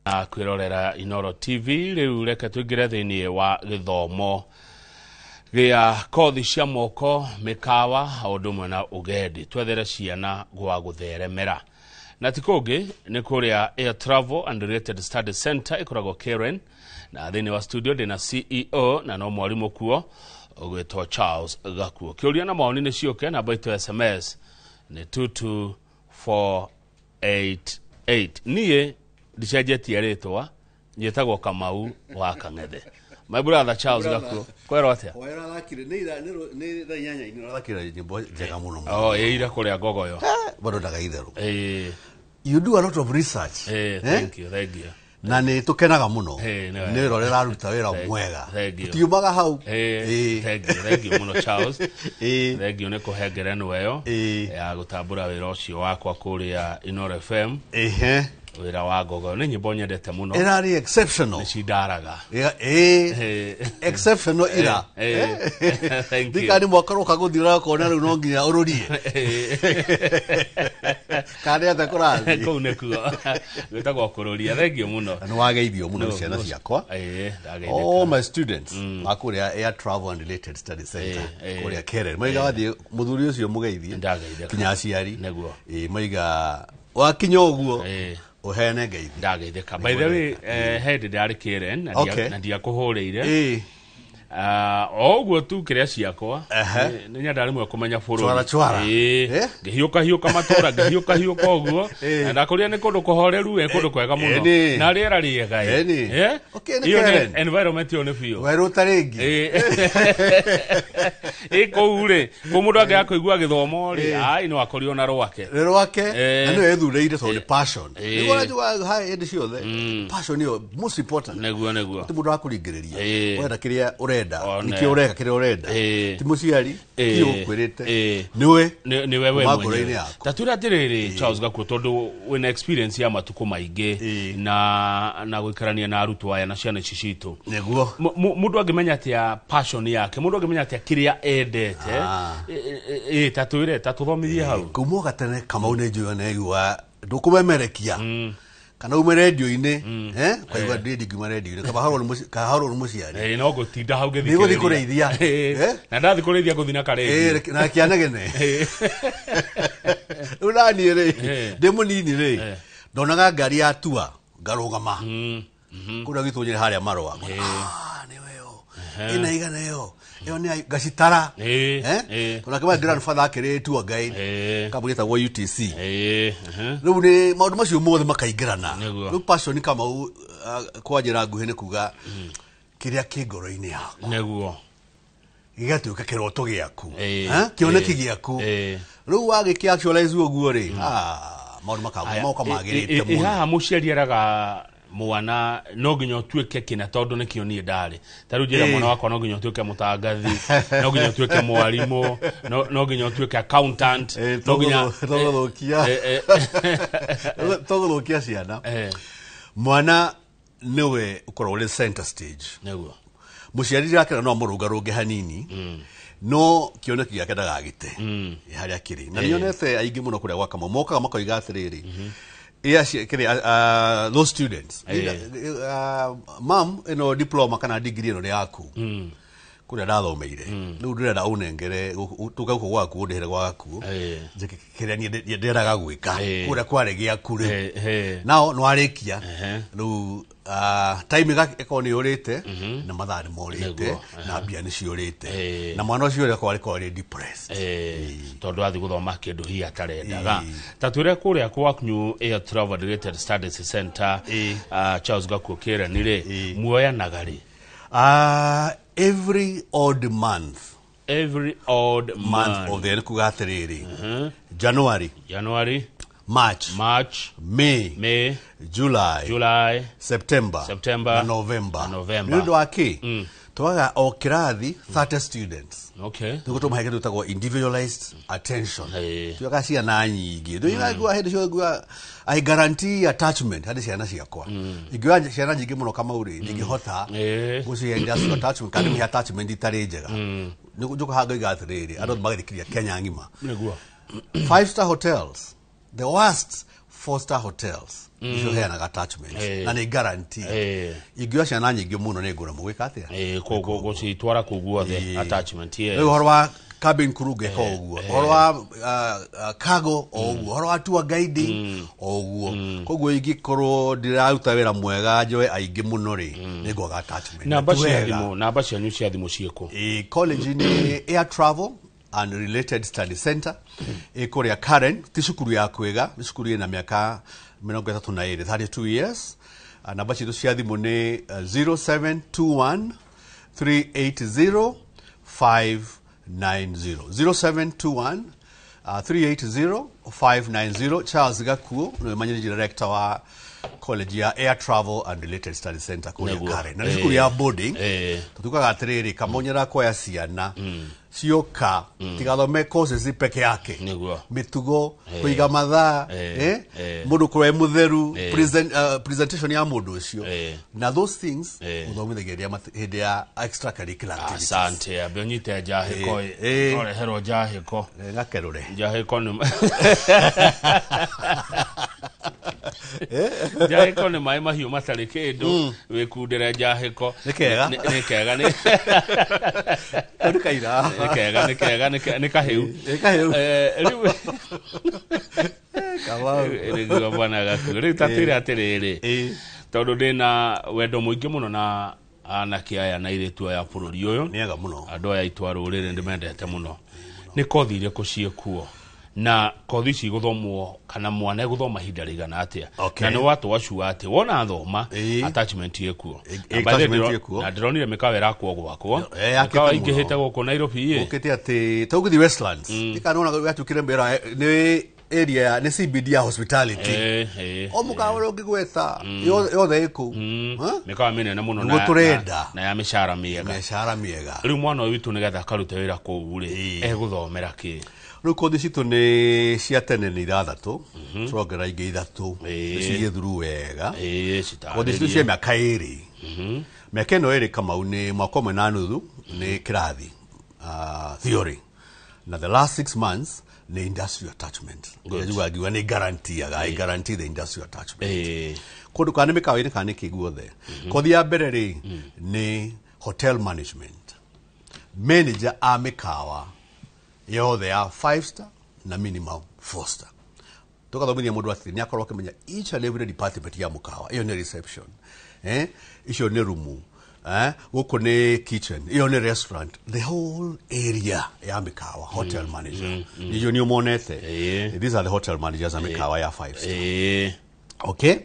kwirorera Inoro TV riu reke twingire thiini wa githomo gia kothi cia moko mikawa aundumwe na ugendi twethere ciana gwa gutheremera na tikungi ni kuria Air Travel and Related Study Center ikoragwo Karen na thiini wa studio dina CEO na no mwalimu kuo ogwetwo Charles Gakuo kiuria na maoni ni cioke na baito SMS ni 22488 niye ndicenjetie ritwa njitagwo Kamau wa Kang'ethe. My brother Charles Gakuo kwero atia wera lakire ni nyanya ini lakire nyimbo njega muno ira kuria gogoyo bado ndagaitherũ you do a lot of research thank you na ni tukenaga muno ni rorera ruta wira mwega tiumaga hau thank you muno Charles thank you ne kuhengerenu weyo ya gutambura wira ucio wakwa kuria Inoro FM wira wa gogo ni nyimbo nyendete muno erari exceptional cidaraga exceptional ira thank you dikani mwakaroka guthira kona riu no nginya ururie kani atakurathi ko ne kuo wetagwo kururia thank you muno no wageithio muno ciana ciakwa all my students makuria Air Travel and Related Study Center kuria Keren maiga wathi muthuri ucio mugeithie kinya aciari neguo maiga wakinya uguo uhene ngeithi ndageithika by the way head ndari Keren na ndia kuhureire oguo tu kiria ciakwa ni nyanda rimwe kumenya bururi ngihiuka matora ngihiuka oguo na ndakuria ni kundu kuhoreru kundu kwega muno na riera riega environment yo ni biu weruta ringi kuure kumundu ange akuigua githomo ri no akorio na rwake na no ethureire so passion nigora njua hai indi ciothe passion yo most important neguo ti mundu akuringiriria wenda kiria nikio ureka kiria urenda ti muciari ti ukwirite niwe mwenyewe tatura tiriri Charles Gakuo tondu wina experience ya matuko maingi na guikarania na arutwo aya na ciana cicitu neguo mundu angimenya atia passion yake mundu angimenya atia kiria endete tatuthomithie hau kumo gatene Kamau ne njuga na igua ndukumemerekia kana ume radio-ini kwa igua ndindi ngima radio-ini kaharo ni muciari no gutinda hau ngithi nigo thikureithia na ndathi kureithia guthina kare na kianegene unani ri ndi munini ri ndonaga ngari ya tua ngarugama kuria gitunyire haria marwa niwe yo ina igana yo ni gacitara tunakema grandfather akire tour guide kabugita wa UTC riu ni maundu macio mothe makaingirana riu passion Kamau kwajira nguhi ni kuga kiria kingoro-ini yaku neguo gigatuika kiroto giaku kioneki giaku riu wagikia actualize uguo ri maundu makagumoka magirite muno haha muciari araga mwana no nginya otuike kina tondu nikio nie ndari taru njira mwana wakwa no nginya otuike mutangathi no nginya otuike mwarimu no nginya otuike accountant no nginya togolokia ciana mwana niwe ukorwo uri center stage neguo muciari yakira no murungarunge hanini no kioneki giake ndagagite haria kiri na nionete aingi muno kuria gwaka mokaga makoiga atiriri those students mom diploma kana degree no yaku kuria ndathomeire riu ndirenda unengere tukauko gwaku ndihere gwaku kiria ni ndiraga gwika kuria kware giaku ri nao no arikia riu time ikoni urite na mathari morite na mbia ni ciurite na mwana ucio kwari depressed tondu athi guthoma kindu hi atarendaga tatwire kuria kwaku Air Travel Related Studies Center Charles Gakuo Keren ri muoya nagari every odd month of the kugatiriri January March, May, July, September na November. Ndio aki twaga o kirathi 30 students tuko tumaheke tutagwo individualized attention tuka ciana nyingi ndio igua hedi cio I guarantee attachment hadi ciana ciakwa igua ciana nyingi muno kama uri ingihota gucienda attachment kandi mi attachment itari njega njuko haga igatiriri andu magithikiria Kenya ngima 5-star hotels the worst 4-star hotels icio heanaga attachments na ni guarantee igio ciana nyingi muno ni ngura mugwika atia kogo citwara kuguothe attachment horo wa cabin crew geka oguo horo wa cargo oguo horo wa tour guiding oguo koguo ingikorwo ndiraruta wira mwega njoe aingi muno ri ni ngoga attachment namba cianyu cia thimu cieko college ni Air Travel and Related Study Center ikoria Karen tisukuru ya kwega tisukuru ina miaka 32 years namba citu cia thimu ni 0721 380 590 0721 380 590 Charles Gakuo no managing director wa college ya Air Travel and Related Study Center kule Karen na shukuru ya boarding tutukaga atiriri kamonyera kwa ya ciana cioka tigathome courses peke yake mitugo kuiga mathaa mundu kure mutheru presentation ya mundu ucio na those things uthomithagia hinde ya extracurricular activities. Asante abionyite jahiko ore hero jahiko ngakerure jahiko ni jahiko ni mai mahiu matari kindu wikundira jahiko nikega ni kaira nikaheu riu kawa riu bwana gakuri tatira atiriri tondu ndina wendo muingi muno na anake aya na iretu aya bururi uyu niega muno andu aya itwaru riri ndimendete muno ni kothi ire kuciekuo na kothi ci guthomwo kana mwana guthoma hinda rigana atia na ni watu wacua ati wona thoma attachment yekuo na ndironire mikawa irakwo gwakwo mikawa ingihite guku Nairobi ukite ati tuguthi Westlands tikanona gatukire mbera ni area ni CBD ya hospitality omukawa ungigweta yothe iku mikawa minene muno na ya mishara miega riu mwana witu nigetha karute wira ku ri guthomera ki riu kothi citu ni cia tene ni irathatu turongera ingi ithatu ciye thuru wega kothi citu cia miaka iri miaka ino iri Kamau ni mwaka umwe na nuthu ni kirathi theory na the last 6 months ni industrial attachment ngiwa ni guarantee I guarantee the industrial attachment kundu kana mikawa iri kana kiguothe kothi ya mbere ri ni hotel management manager a mikawa yothe ya 5-star na minimum 4-star tukathomithia mundu ati ni akorwo akimenya each and every department ya mukawa iyo ni reception icio ni room guku ni kitchen iyo ni restaurant the whole area ya mikawa hotel manager niyo ni umonete these are the hotel managers ya mikawa ya 5-star okay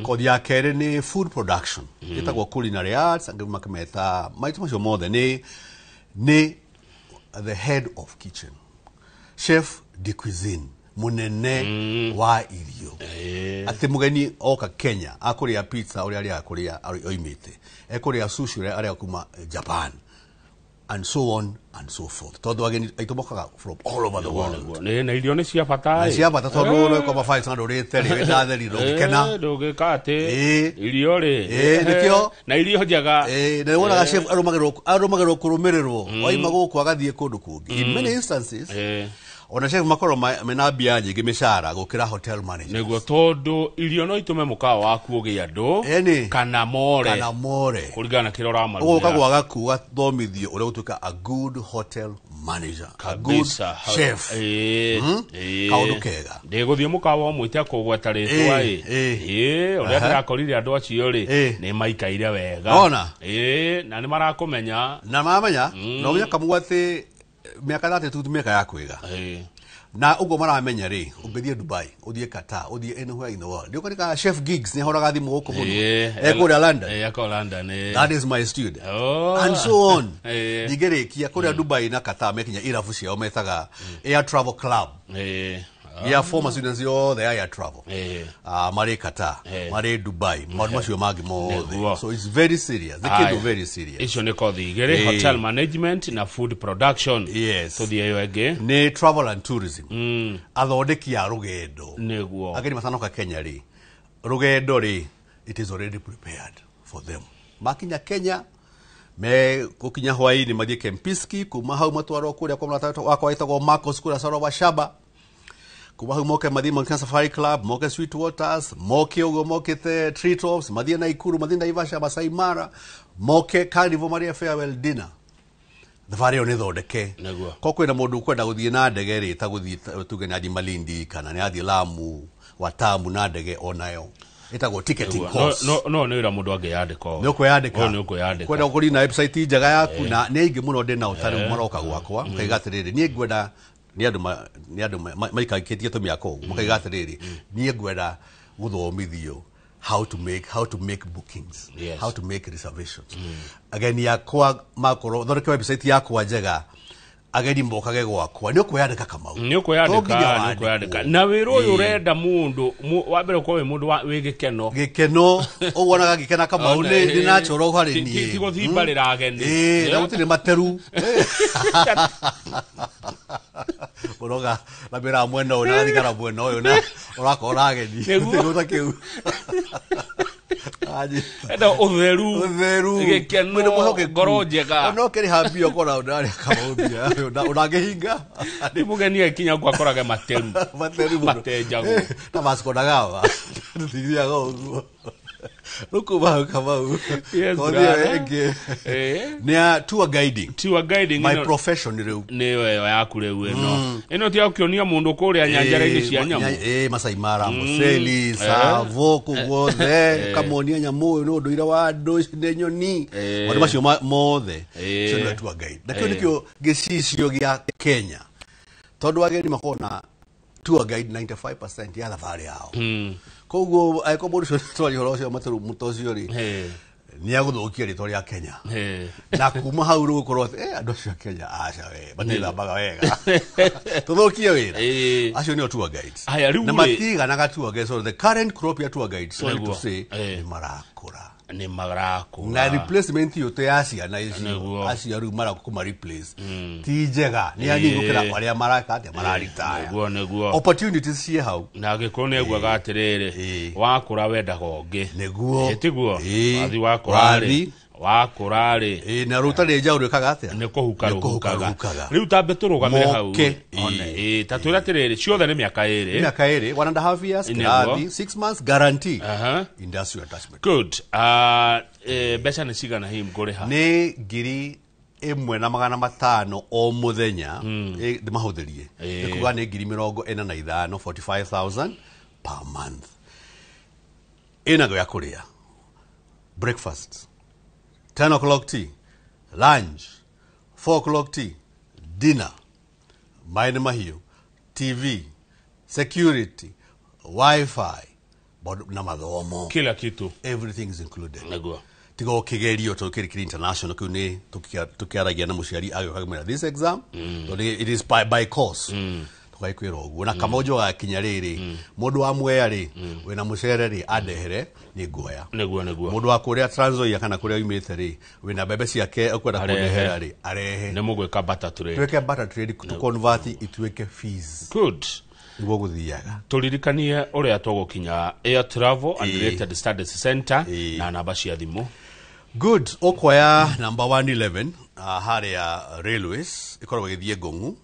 kothi ya kere ni food production itagwo culinary arts angi makameta maitu macio mothe ni the head of kitchen chef de cuisine munene wa irio ati mugeni oka Kenya akuria pizza uri ari akuria oimite ekuria sushi uri ari kuma Japan and so on and so forth todo ageni aitomokaga from all over the world na irio ni cia bata todo no kwa fight ndo rete ri ndatheri ro kena ndoge kate irio ri nikio na irio njaga na wona chef arumagiro kurumirirwo oima guku agathie kundu kungi in many instances ona chef makoro mena bia nyingi mishara gukira hotel manager neguo tondu irio no itume mukawa waku ugi andu kana more kuringana kirora amaru ugoka gwaga kuga thomithio uri gutuka a good hotel manager a good chef kaundu kega ndiguthie mukawa mwite kugweta ritwa uria ndirakorire andu acio ri ni maikaire wega ona na ni marakumenya na mamenya no nya kamugwate miaka 32 miaka ya kwiga na ugo maramenya ri ungithie Dubai uthie Qatar uthie anywhere in the world ndio katika chef gigs ni horaga thimu guku muno ekuria London that is my student and so on digerikia kuria Dubai na Qatar mekinya irafu ciao metaga Air Travel Club ya former students yo the Air Travel mari Qatar mari Dubai macio magi mo so it's very serious the kid is very serious icio ni kothi igere hotel management na food production yes to the ege ni travel and tourism athondeki ya rugendo neguo ageni masanoka Kenya ri rugendo ri it is already prepared for them makinya Kenya me kukinya Hawaii ni mathie Kempiski kuma hau matwaro kuria kwa mtata wako aitagwo Marcos kura Sarowa Shaba kubahu moke mathi Monkana Safari Club, moke Sweet Waters, moke ugo moke the Treetops, mathi Naikuru, mathi Naivasha, Masai Mara, moke Carnival Maria Farewell Dinner. Thabarĩ nĩ thondeke ko kwĩna mũndũ kwenda gũthiĩ na ndege rĩ ta gũthiĩ tuge na Malindi kana nĩ athiĩ Lamu Watamu na ndege onayo ĩtagwo ticketing course no nĩ wĩra mũndũ angĩyandĩka nĩ ũkwĩyandĩka kwenda gũkorwo na website njega yaku na nĩ aingĩ mũno ndĩ na ũtarĩ maroka gwakwa mũkaiga atĩrĩrĩ niĩ ngwenda nĩ andũ maikagĩtie tũmĩaka ũguo mũkaiga atĩrĩrĩ niĩ ngwenda gũthomithio how to make bookings, how to make reservations. Ageni yakwa makoro thondeke website yakwa njega ageni mbokage gwakwa nĩ ũkwĩyandĩka Kamau nĩ ũkwĩyandĩka na wĩra ũyũ ũrenda mũndũ wa mbere kwa mũndũ wĩ gĩkeno ũguonaga gĩkena Kamau nĩ natural harĩ niĩ ti gũthimbarĩra ageni na gũtirĩ materu Uroga la mira mwena ona thigara mwena uyu na urakora ageni niguo kiu enda utheru gikeno ngoro njega no kiri hambio kora ndari Kamau unagehinga ni mugeni akinya kwa korage materu matejago ta Vasco da Gama thigiraga uguo Nukuba Kamau Nia tour guiding my profession niwe yaku rĩu ĩno ti akĩonia mũndũ kũrĩa nyanjara-inĩ cia nyamũ Masai Mara Museli Savo kugothe kamonia nyamũ no ndũire wa andũ nĩ nyoni wale macio mothe cio tour guide nakĩo nĩkĩo gĩcicio gĩa Kenya tondũ ageni makona tour guide 95% ya thabarĩ yao koguo aiko mũndũ twari horo ũcio mũtocio ri ni agũthũkia rĩtwa rĩa Kenya na kuma hau rũgũkorwo andũ acio Kenya aca we matithambaga wega tũthũkie wĩra acio nĩo tour guides na matiganaga tour guides so the current crop ya tour guides sorry to say ni marakũra na replacement yote ya ciana icio aciaru marakũma replace ti njega ni anyigũkĩra arĩa maraka atĩa mararitaya opportunities cie hau na gĩkorwo nĩ aguaga atĩrĩrĩ wakũra wendaga ũngĩ nĩguo tiguo wathi wakũra rĩ na rutarĩ njaũ rĩkaga atĩa nĩ kũhukaga rĩu tambe tũrũgamire hau ta twĩra atĩrĩrĩ ciothe nĩ mĩaka ĩrĩ 1.5 years kĩrathi 6 months guarantee industrial attachment good mbeca nĩ cigana hihi ngũrĩha nĩ 1,500 o mũthenya ndĩmahũthĩrie nĩ kuga nĩ 45,000 45,000 per month ĩnago ya kũrĩa breakfast 10 o'clock tea, lunch, 4 o'clock tea, dinner, maini mahiu, TV, security, Wi-Fi, na mathomo. Kila kitu. Everything is included. Nagua. Tigo kigerio to Kirikiri International kune tukiaragia na muciari agĩkamera this exam. It is by course. Tukaĩkwĩra ũguo na Kamau wa kinya rĩrĩ mũndũ wa Mwea rĩ wĩna mũcere rĩ andehere nĩ nguoya nĩguo mũndũ wa kũrĩa Trans Nzoia kana kũrĩa umĩte rĩ wĩna mbembe ciake ũkwenda kũndehera rĩ arehe nĩ mũgwĩka barter trade twĩke barter trade to convert ituĩke fees good nĩguo gũthiaga tũririkanie ũrĩa tũgũkinya Air Travel and Related Studies Center na namba cia thimũ good ũkoya number 111 harĩa railways ikoragwo gĩthiĩ Ngong'u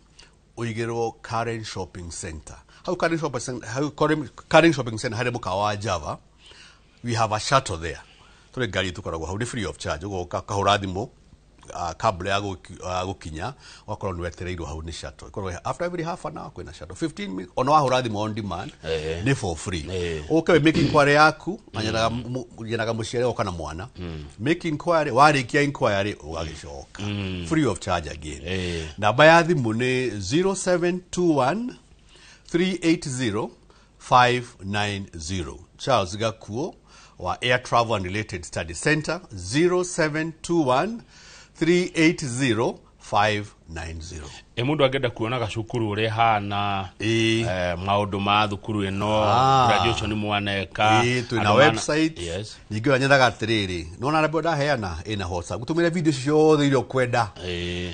uigirwo Karen Shopping Center. How Karen Shopping Center had a mukawa Java. We have a shuttle there. To the gari tukoragwo how free of charge. Ugo kahura thimo kabla ya gukinya wakorwo nwetereirwo hau ni shuttle. After every half an hour kwena shuttle 15 minutes ono ahura thimo on demand ni for free. Okay make inquiry yaku anyanaga muciere okana mwana. Make inquiry warikia inquiry ugagicoka. Free of charge again. Namba ya thimu ni 0721 380 590. Charles Gakuo wa Air Travel and Related Study Center 0721 380 590. Mundu agenda kuona gacukuru uri hana maundu ma thukuru ino graduation mwaneka tuna website ningĩ nyendaga atiriri nona rabo ndaheana ina WhatsApp gutumira video ciothe irio kwenda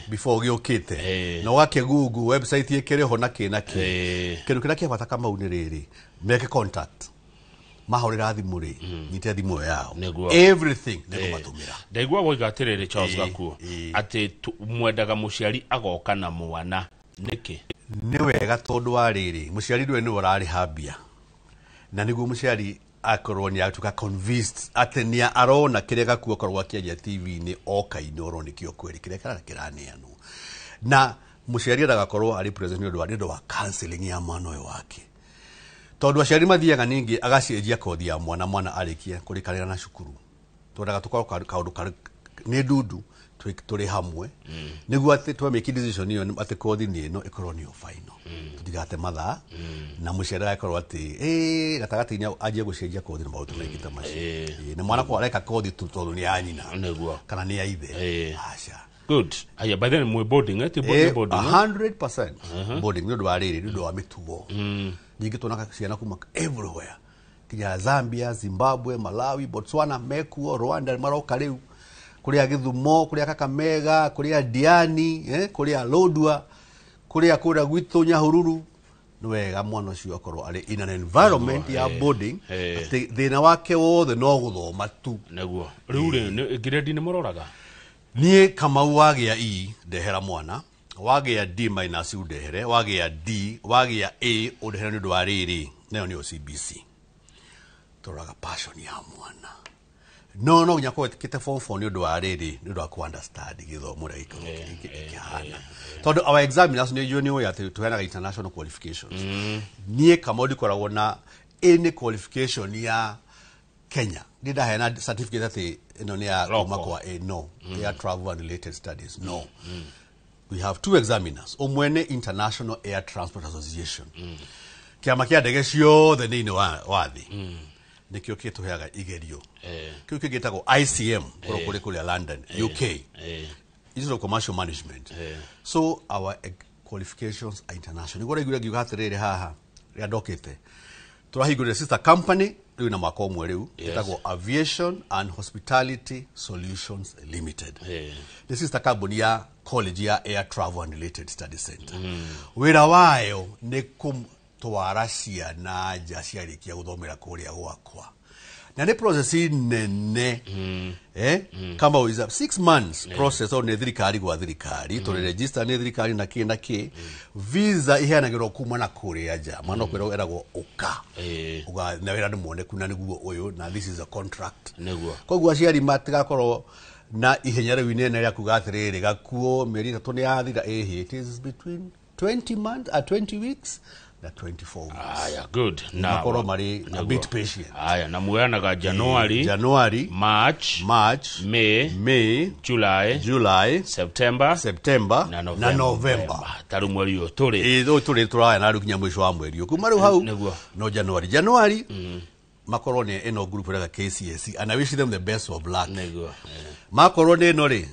before giukite na wake Google website yekere ho na kina kindu kira kibata Kamau ni riri make contact mahorera thimu ri nyite thimu yao everything nego matumira ndaigua goigatiriri Charles Gakuo ati mwendaga muciari agoka na mwana niki niwega tondu wa riri muciari ndwe ni urari hambia na niguo muciari akorwo ni atuka convinced ati ni arona kiria gakuo korwo akiaria TV ni okaini oroni kio kweri kiria kana kiraneanu na muciari ndagakorwo ari present ndu wa counseling ya mwana uyu wake tondu aciari mathiaga ningi agacenjia kothi ya mwana arikia kurikanira na cukuru twendaga tukorwo kaundu ni ndundu turi hamwe niguo ati twa make decision iyo ati kothi ni ino ikorwo ni final tutigate mathaa na muciari akorwo ati gatagati-ini anjie gucenjia kothi na maundu maingĩ ta macio ni mwana kwa areka kothi tu tondu ni anyina kana ni aithe aca good aya by then mwe boarding boarding 100% boarding ndu wa riri ndu wa mitugo nyingi tuna ciana kuma everywhere kinya Zambia, Zimbabwe, Malawi, Botswana, Mekuo, Rwanda maroka riu kuria Githumo, kuria Kakamega, kuria Diani, kuria Lodwa, kuria kura Gwithu Nyahururu nwega mwana ucio akorwo ari in an environment ya boarding thina wake wothe no guthoma tu naguo riu ri grade ni muroraga nie Kamau wagia E ndehera mwana wagia D minus udehere wagia D wagia A udehere ndu wa riri nayo ni CBC toraga passion ya mwana no nyako kite form 4 ni ndu wa riri ndu wa ku understand githomo ra ikihana tondu our examiners ni junior ya tuhenaga international qualifications nie Kamau ndikoragwo na any qualification ya Kenya dida hena certificate ati ino ni ya kuma kwa no air travel and related studies no we have two examiners omwene International Air Transport Association kiama kia ndege ciothe ni wathi nikio kituheaga igerio kio kigitagwo ICM kuri London UK Institute of Commercial Management so our qualifications are international igora igura gigatirire haha ria dokite turahigurira sister company riu na mwaka omwe riu itagwo Aviation and Hospitality Solutions Limited this is the company ya college ya Air Travel and Related Study Center wira wayo ni kumtwara ciana nja ciarikia guthomera kuria gwakwa na ni process nene kama is a 6 months process on thirikari gwa thirikari to register ni thirikari na ki visa iheanagirwo kuma na kuria nja mwana kwero eragwo uka uga na wira ni muone kuna niguo uyu na this is a contract niguo koguo aciari matigakorwo na ihenya riu inene ria kuga atiriri gakuo mieri 3 ni yathira it is between 20 months 20 weeks na 24 weeks. Aya, good. Now, mari a bit patient. Aya, na muanaga January, March, May, July, September, na November. Taru mweri yo turi. Turi turaya na rukinya mwisho wa mweri. Kumaru hau no January. Makorone eno group ya KCSE and I wish them the best of luck. Makorone no ri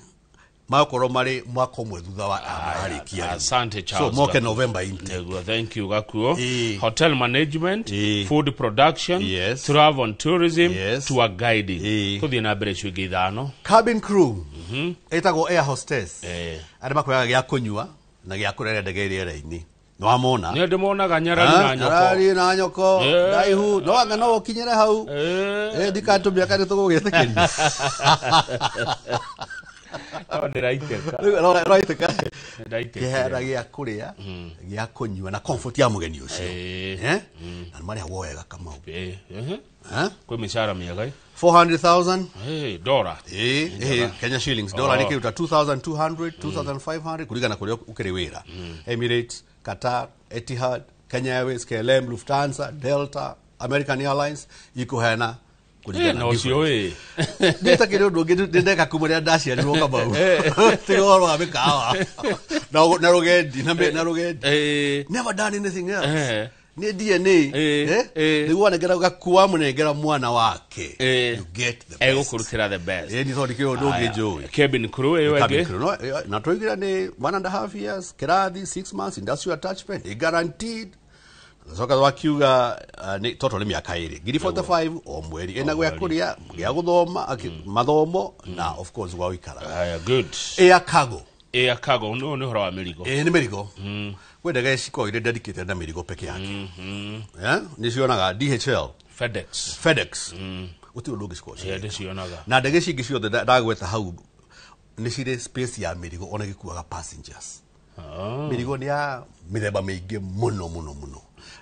makoro mari mwako mwe thutha wa arikia asante Charles so moke November inte thank you gakuo hotel management food production travel and tourism tour guiding kuthi na mbere cyo githano cabin crew etago air hostess ari makoyaga gya kunywa na gya kurera ndege iriera-ini no amona ni ndimonaga nyarari na nyoko daihu no anga no kinyere hau ndikatumia kare tugugetekeni Ndaiteka gya kuria gya kunywa na comfort ya mugeni ucio na mari hawoega Kamau kwa mishara miaga 400,000 dollar Kenya shillings dollar ni kiruta 2,200 2,500 kulingana kuria ukiri wira Emirates Qatar Etihad Kenya Airways KLM Lufthansa Delta American Airlines ikuhena no sio nita kido ndo ndeka kumuria dacia ni woka bau tigoro abikawa na rogendi na rogendi never done anything else ni DNA ni wana gera gakuwa munengera mwana wake you get the best kurutira the best ni thodi kiyo ndoge joy cabin crew ewege na toigira ni 1.5 years kirathi 6 months industrial attachment guaranteed soka wakiuga ni total miaka iri giri 45 o mweri ena gwa kuria gya guthoma mathomo na of course gwa wikara good air cargo no ni horo wa mirigo ni mirigo wendaga iciko ire dedicated na mirigo peke yake ni cionaga DHL FedEx uti ulogi ciko cionaga na ndege cingi ciothe ndagweta hau ni cire space ya mirigo ona gikuaga passengers mirigo ni ya mithemba miingi muno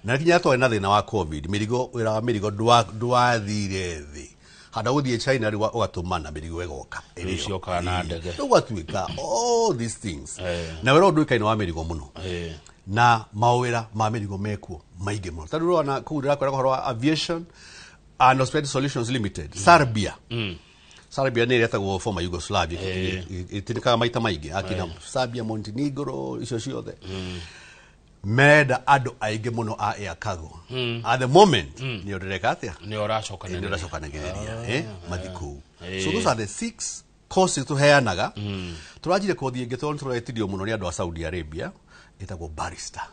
na kinya to ena thina wa covid mirigo wira wa mirigo ndwathire thi hada guthie China ri ugatumana mirigo egoka icioka na ndege ugatuika all these things na wira undu ikaino wa mirigo muno na mawira ma mirigo mekuo maige muno tadu rona kuudira kwa aviation and Hospitality Solutions Limited Serbia Serbia ni retagwo former Yugoslavia itinikaga maita maige akina Serbia Montenegro icio ciothe meda ado aige muno a air cargo at the moment ni oreka atia ni oracoka mathiku so those are the 6 courses to heanaga turajire kothi ingi to turetidio muno ni andu a Saudi Arabia itagwo barista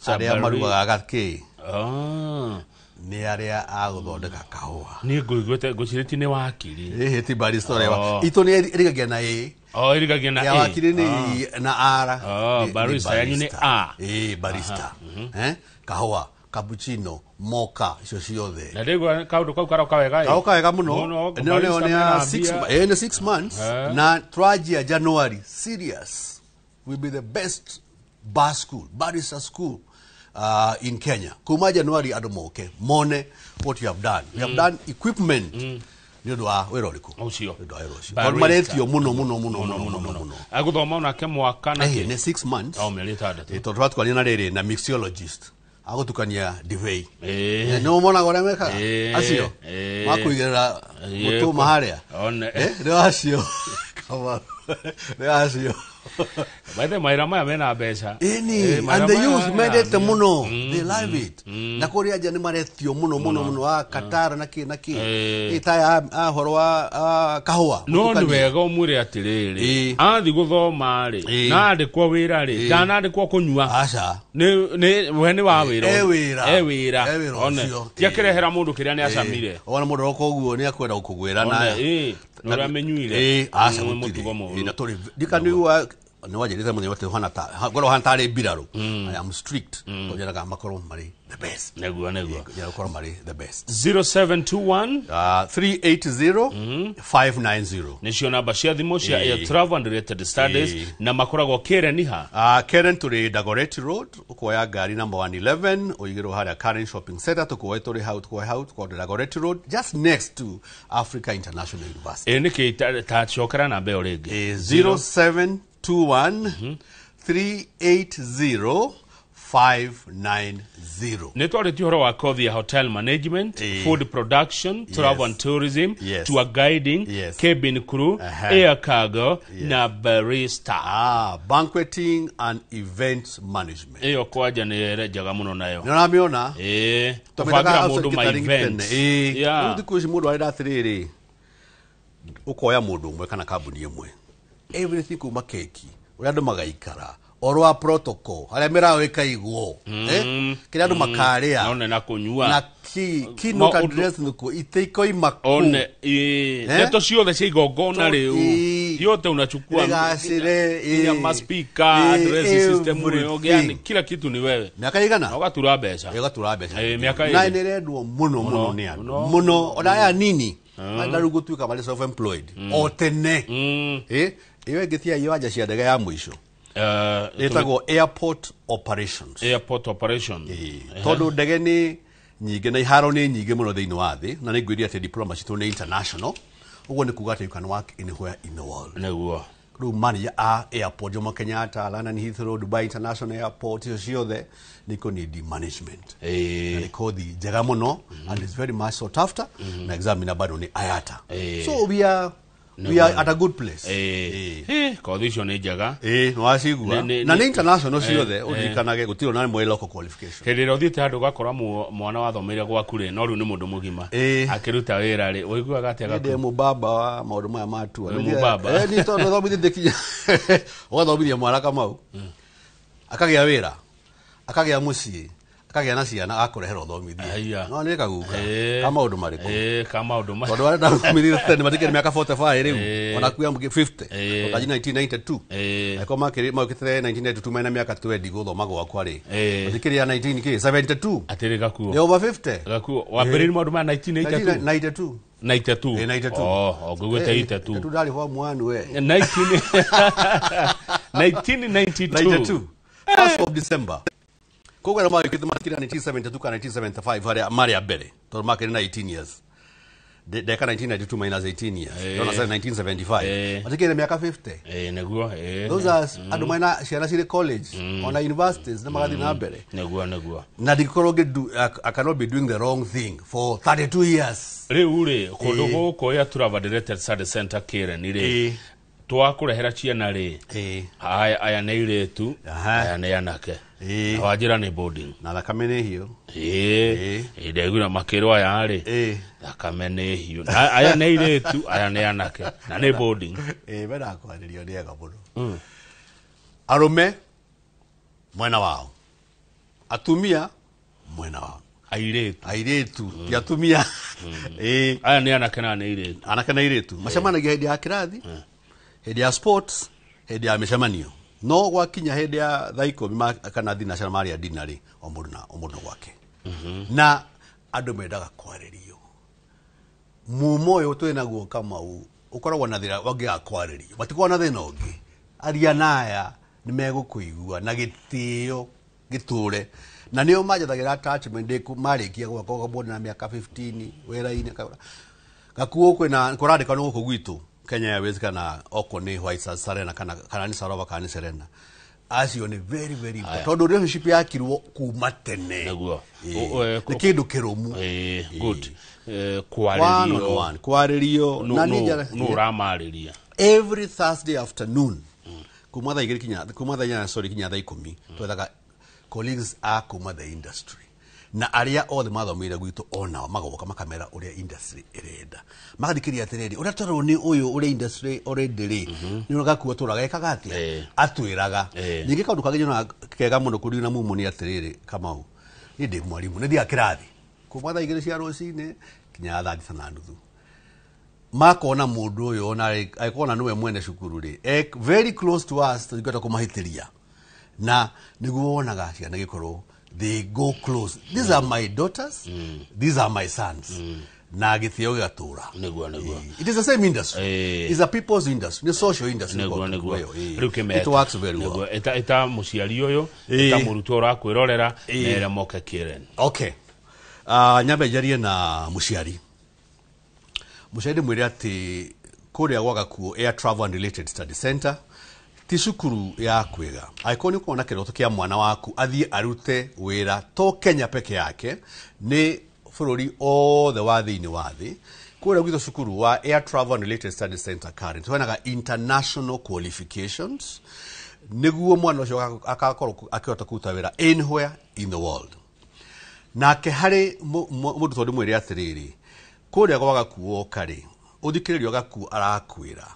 aria marugaga gaki ni aria aguthondeka kahua ni nguciriti ni wakiri ti barista rewa ito ni irigagia na irigagia na ya wakiri ni na ara barista yanyu ni barista kahua cappuccino mocha icio ciothe na ndegwa kaundu kau karoka wega muno no 6 months na trajia January serious will be the best barista school in Kenya. Kuma January adomoke mone what you have done. We have done equipment. Ndio wa weroriku. Ucio. Kwa maretio muno. Aguthoma una ke mwaka na ke. Ne 6 months. Mieri 3. Ito twatu kwani na rere na mixologist. Agutukania divei. No mona gore meka. Acio. Makuigera mutu maharia. Ndio acio. Kama. Ndio acio. By the way, maya mena mbeca. And the youth made it muno. They love it. Na korea jani maretio muno Qatar na ki. Ita horo wa kahua. No ni wega umure atiriri. Athi guthoma ri. Na andikwo wira ri. Dana andikwo kunyua. Aca. Ni we wa wira. Ewira. One. Tiakirehera mundu kiria ni acamire. Ona mundu rokoguo ni akwenda ukugwira na. Nora menyuire. Aca mutugo mo. Ina tori. Dikaniwa no wajereza munye wate hana ta goro hantare biraro I am strict to jeraga makoro mari the best negua jeraga makoro mari the best 0721 380 590 nisho namba cia thimu cia Air Travel and Related Studies na makoragwo Keren niha Keren turi Dagoretti Road ukoya gari number 111 oyigero haria Karen Shopping Center tukoya turi how kwa Dagoretti Road just next to Africa International University niki ta chokera na mbeo rege 0721 380 590. Netwari tihoro wa kothi ya hotel management, food production, travel and tourism, tour guiding, cabin crew, air cargo, na barista. Banqueting and events management. Eyo kwaja ni rejaga muno nayo. Nona miona? Tufagira mudu ma events. Ndi kuishi mudu wa atiriri. Ukoya mudu mwe kana kabuni yemwe. Everything kuma keki. Uyado magaikara. Orwa protocol haria miraweka igwo kira andu makaria one na kunyua na kino address nuko iteiko imako one neto ciothe cia igongona riu yote unachukua ya maspika address system rio yani kila kitu ni wewe miaka igana ugatura mbeca miaka na nirendwo muno ni andu muno ona ya nini andaru gutuika bali self employed otene iwe githia iwanja cia ndege ya mwisho etagwo airport operations tondu ndege ni nyingi na iharo ni nyingi muno thiini wa thi na ni ngwiria ati diplomacy to international ugo ni kuga ati you can work anywhere in the world neguo ru manager airport Jomo Kenyatta London Heathrow Dubai International Airport icio ciothe niko need management na niko thi njega muno and it's very much sought after na examiner bado ni ayata so we are at a good place. Condition ni jaga. No asigua. Na ni international ciothe urikanage gutiro na mwe local qualification. Hedero thite andu gakora mwana wa thomera gwaku ri no ru ni mundu mugima. Akiruta wira ri uigua gate gaku. Ndi mubaba wa maundu maya matua. Mubaba. Ni to thomithie ndekinya. Wathomithia mwana kama u. Akagia wira. Akagia mucii. kagena ciana akurehera uthomithia no ni kaguka kama undu mariko kama undu mariko tondu arenda kumithira tene matikire miaka 45 riu ona kuya 50 okaji 1992 ako makire 1992 mena miaka 20 guthoma gwakwa ri matikire ya 1972 atiri gakuo ni over 50 gakuo wambiriri maundu ma 1992 92 ogugwete 82 tu dali form 1 we 1992 1st of December kogo na makire matikire 1972 ka 1975 hari Maria Bere to makire 18 years deka 1992 minus 18 years yona sa 1975 matikire miaka 50 neguo those are andu maina ciana cire college on universities na magathi na mbere neguo na dikoroge I cannot be doing the wrong thing for 32 years riure kundu guko ya Turavadirected Study Center Karen ire twakurehera ciana ri aya ne iretu aya ne anake awajira ni boarding na thakame hiyo ndegura makirwa aya ri thakame hiyo aya ne iretu aya ne anake na ni boarding bera kwaririo ni ega muno arume mwena wao atumia mwena wao airetu ti atumia aya ne anake na ne iretu macemanagia hindi ya kirathi hindi ya sports hindi ya micemanio no gwakinya hindi ya thaiko kana thina Maria dinari omundu gwake na andu mendaga kwaririo mumoyo twinaguo kama ukoragwo na thira wangiga kwaririo batiko na thina ungi aria naya ni megukuigua na gitio giture na nio majathagira attachment marikia gwako gabona na miaka 15 wera-ini gakuo kwina kurandika no guku gwitu Kenya Airways kana okoni White Sarena kana ni Sarova kana Serena acio ni very very important tondu relationship yakirwo kuma tene neguo ni kindu kirumu good kwaririo na no ramariria every Thursday afternoon kuma thaa 2 kinya thaa 10 twethaga colleagues kuma the industry na aria othe mathomire gwitu ona magoka makamera uria industry irenda magathikiria atiriri uria toro ni uyu uria industry already ri ni ugakuwa turaga ekaga atia atwiraga ningi kaundu kagije na kega muno kuri na mumu ni atiriri kama u ni ndi mwalimu ni thia kirathi kuma thaa 2 cia rucine kinya thaa 9:30 makona mundu uyu ona aikona niwe mwene cukuru ri very close to us tugata kumahitiria na niguo wonaga ciana gikorwo they go close. These are my daughters. These are my sons. Na githio gatura. Neguo. It is the same industry. It's a people's industry. The social industry. Neguo. It works very well. Eta muciari uyu, eta murutwo urakwirorera nere moke Karen. Okay. Nyambe jarie na muciari. Muciari mwire ati kuria gwa Gakuo Air Travel and Related Study Center tisukuru ya kwiga aikoni kuona kiroto kia mwana waku athie arute wira to Kenya peke yake ni fururi othe wathi-ini wathi kuria gwitho cukuru wa Air Travel and Related Study Center Karen tuhenaga international qualifications niguo mwana ucio akakorwo akihota kuruta wira anywhere in the world nake hari mundu tondu mwire atiriri kuria gwa Gakuo kari uthikiririo Gakuo arakwira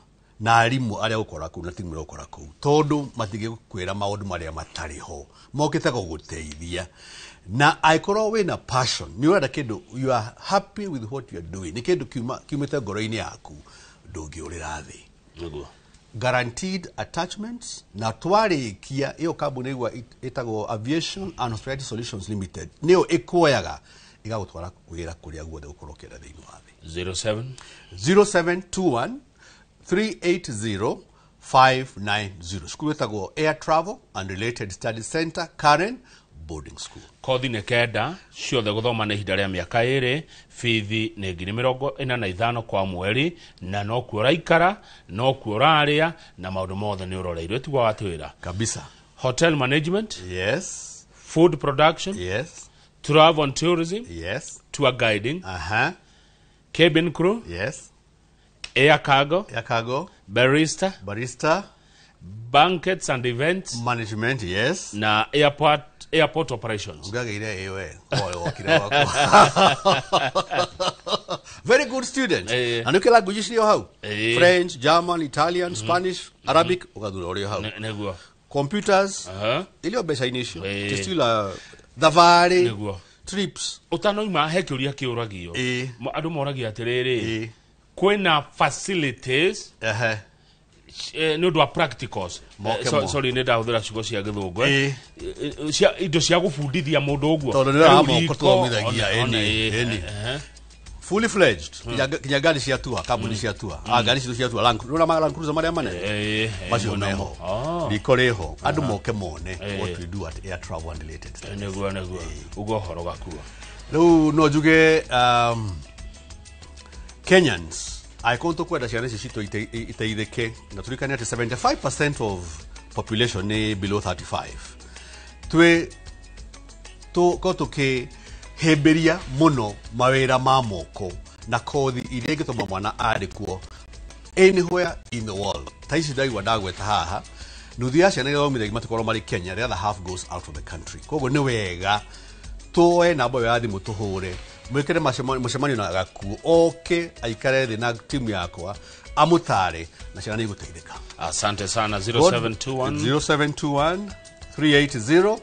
na arimu aria ukora ku na timu ukora ku tondu matige kwira maundu maria matariho mokite guguteithia na aikoro we na passion ni urenda kindu you are happy with what you are doing ni kindu kiumite ngoro-ini yaku ndungiurira thi guaranteed attachments na twarikia iyo kambuni igwa itagwo Aviation and Hospitality Solutions Limited niyo ikuoyaga igagutwara wira kuria guothe ukorokera thiini wa thi 0721 380-590. School itago Air Travel and Related Study Center Karen Boarding School. Kothi ne kenda ciothe guthoma na ihinda ria miaka 2 fithi ne 45 kwa mweri na no kuo raikara no kuo raria na maundu mothe ni uroreirwe tigwa watwira kabisa. Hotel management, yes. Food production, yes. Travel and tourism, yes. Tour guiding, cabin crew, yes. Air cargo, barista, banquets and events management, yes. Na airport operations. Very good student. And ukela languages how? French, German, Italian, Spanish, Arabic, ukadura how? Computers, ilio besa initial. Still Davari. Trips. Utanoima hekiuria kiuragio. Andu moragia atiriri. Kwina facilities. No do practicals. Sorry nenda huthira ciugo cia githungu. Cia indo cia gubundithia mundu uguo. Tondu ndiramo kuthomithagia fully fledged. Kinya gari cia tour, kambuni cia tour. Gari cia tour Land Cruiser maria manene. Macio meho. Rikoreho. Andu moke mone what we do at Air Travel and Related. Neguo ugo horo gakuo. Riu no juge Kenyans I konto kwenda ciana ici cito iteithike na turikania ati 75% of population ni below 35. Twe to ke heberia muno mawira ma moko na kothi iria ingituma mwana ari kuo anywhere in the world. Taisi ndaigwa ndagweta haha nuthu ya ciana githomithia matikorwo mari Kenya, the other half goes out of the country. Koguo ni wega tuoe namba ya thimu tuhure mwikire mucemanio na gaku oke aikare thi na timu yakwa amutare na ciana ni guteithika. Asante sana. 0721 380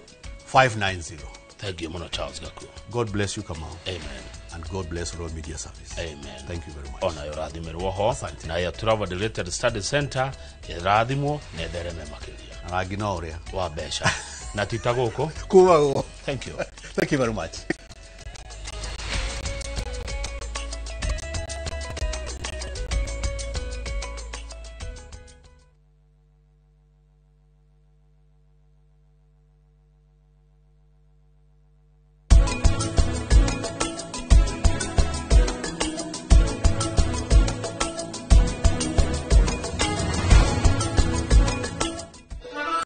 590. Thank you muno Charles Gaku. God bless you Kamau. Amen. And God bless Royal Media Service. Amen. Thank you very much. Ona yorathimirwo ho na ya Travel Related Study Center irathimwo na thereme makiria. Aragina uria wa besha na titaguko kuwa. Thank you. Thank you very much.